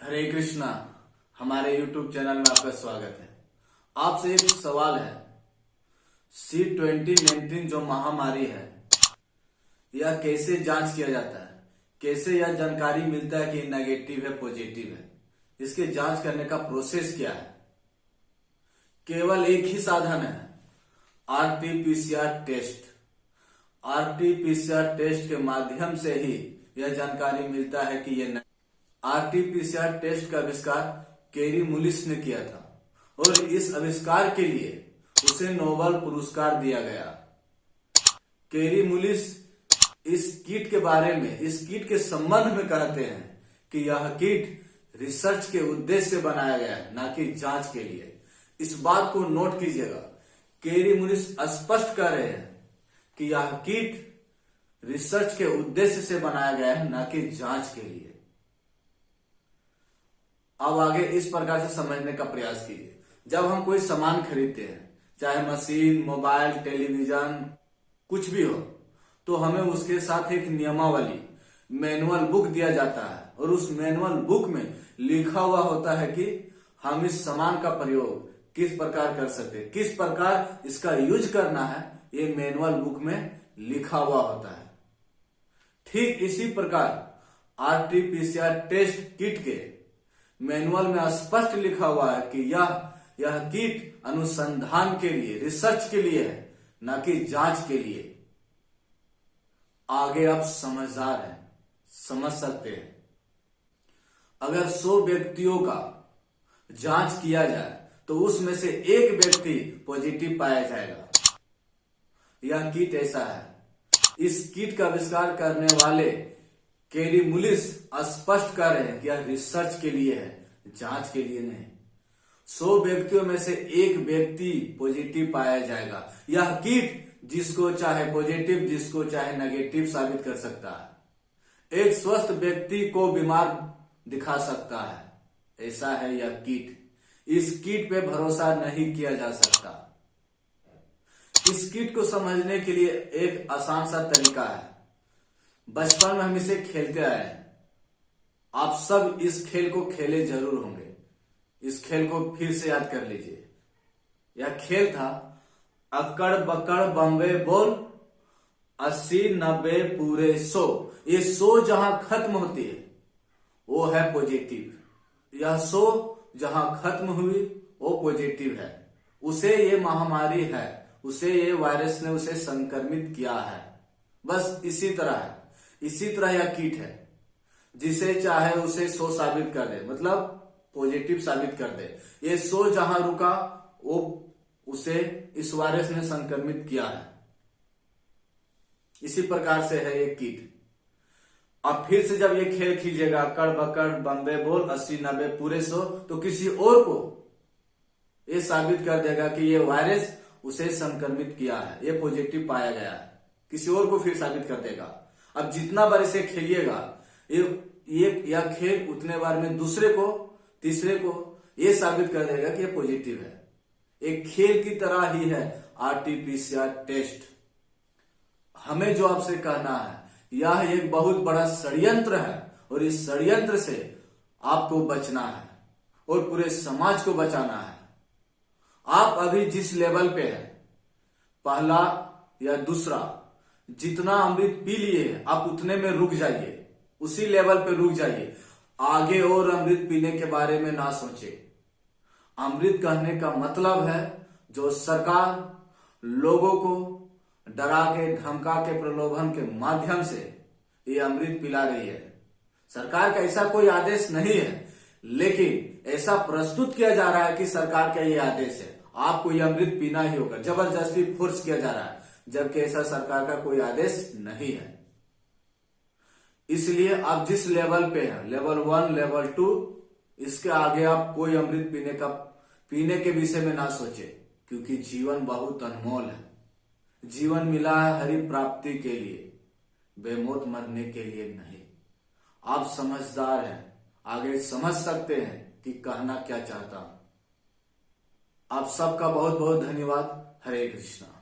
हरे कृष्णा। हमारे YouTube channel में आपका स्वागत है। आपसे एक सवाल है, C2019 जो महामारी है, यह कैसे जांच किया जाता है? कैसे यह जानकारी मिलता है कि नेगेटिव है पॉजिटिव है? इसके जांच करने का प्रोसेस क्या है? केवल एक ही साधन है, RT-PCR टेस्ट। RT-PCR टेस्ट के माध्यम से ही यह जानकारी मिलता है कि यह RT-PCR टेस्ट का आविष्कार कैरी मुलिस ने किया था और इस आविष्कार के लिए उसे नोबेल पुरस्कार दिया गया। कैरी मुलिस इस किट के बारे में, इस किट के संबंध में कहते हैं कि यह किट रिसर्च के उद्देश्य से बनाया गया है, ना कि जांच के लिए। इस बात को नोट कीजिएगा, कैरी मुलिस स्पष्ट कर रहे हैं कि यह किट रिसर्च के उद्देश्य से बनाया गया है, ना कि जांच के लिए। अब आगे इस प्रकार से समझने का प्रयास कीजिए। जब हम कोई सामान खरीदते हैं, चाहे मशीन, मोबाइल, टेलीविजन, कुछ भी हो, तो हमें उसके साथ एक नियमावली, मैनुअल बुक दिया जाता है और उस मैनुअल बुक में लिखा हुआ होता है कि हम इस सामान का प्रयोग किस प्रकार कर सकते हैं, किस प्रकार इसका यूज करना है, ये मैनुअल बुक में लिखा हुआ होता है। ठीक इसी प्रकार RT-PCR टेस्ट किट के मैनुअल में स्पष्ट लिखा हुआ है कि यह किट अनुसंधान के लिए, रिसर्च के लिए है, न कि जांच के लिए। आगे आप समझदार हैं, समझ सकते हैं। अगर 100 व्यक्तियों का जांच किया जाए तो उसमें से एक व्यक्ति पॉजिटिव पाया जाएगा। यह किट ऐसा है। इस किट का आविष्कार करने वाले कैरी मुलिस स्पष्ट कर रहे हैं कि यह रिसर्च के लिए है, जांच के लिए नहीं। 100 व्यक्तियों में से एक व्यक्ति पॉजिटिव पाया जाएगा। यह किट जिसको चाहे पॉजिटिव, जिसको चाहे नेगेटिव साबित कर सकता है। एक स्वस्थ व्यक्ति को बीमार दिखा सकता है। ऐसा है यह किट। इस किट पे भरोसा नहीं किया जा सकता। इस किट को समझने के लिए एक आसान सा तरीका है। बचपन में हम इसे खेलते आए हैं। आप सब इस खेल को खेले जरूर होंगे। इस खेल को फिर से याद कर लीजिए। यह खेल था अक्कड़ बक्कड़ बम्बे बोल, 80 90 पूरे 100। ये 100 जहां खत्म होती है वो है पॉजिटिव। यह 100 जहां खत्म हुई वो पॉजिटिव है। उसे ये महामारी है, उसे ये वायरस ने उसे संक्रमित किया है। बस इसी तरह है। इसी तरह यह किट है। जिसे चाहे उसे 100 साबित कर दे, मतलब पॉजिटिव साबित कर दे। ये 100 जहां रुका वो उसे इस वायरस ने संक्रमित किया है। इसी प्रकार से है ये किट। अब फिर से जब ये खेल कीजिएगा, अक्कड़ बक्कड़ बम्बे बोल, 80 90 पूरे 100, तो किसी और को ये साबित कर देगा कि ये वायरस उसे संक्रमित किया है, ये पॉजिटिव पाया गया है। किसी और को फिर साबित कर देगा। अब जितना बार इसे खेलिएगा, यह खेल उतने बार में दूसरे को, तीसरे को यह साबित कर देगा कि यह पॉजिटिव है। एक खेल की तरह ही है RT-PCR टेस्ट। हमें जो आपसे कहना है, यह एक बहुत बड़ा षड्यंत्र है और इस षड्यंत्र से आपको बचना है और पूरे समाज को बचाना है। आप अभी जिस लेवल पे है, पहला या दूसरा, जितना अमृत पी लिए आप उतने में रुक जाइए, उसी लेवल पे रुक जाइए। आगे और अमृत पीने के बारे में ना सोचे। अमृत कहने का मतलब है जो सरकार लोगों को डरा के, धमका के, प्रलोभन के माध्यम से ये अमृत पिला रही है। सरकार का ऐसा कोई आदेश नहीं है, लेकिन ऐसा प्रस्तुत किया जा रहा है कि सरकार का ये आदेश है, आपको ये अमृत पीना ही होगा। जबरदस्ती फोर्स किया जा रहा है, जबकि ऐसा सरकार का कोई आदेश नहीं है। इसलिए आप जिस लेवल पे हैं, लेवल 1, लेवल 2, इसके आगे आप कोई अमृत पीने के विषय में ना सोचे, क्योंकि जीवन बहुत अनमोल है। जीवन मिला है हरि प्राप्ति के लिए, बेमौत मरने के लिए नहीं। आप समझदार हैं, आगे समझ सकते हैं कि कहना क्या चाहता हूं। आप सबका बहुत बहुत धन्यवाद। हरे कृष्णा।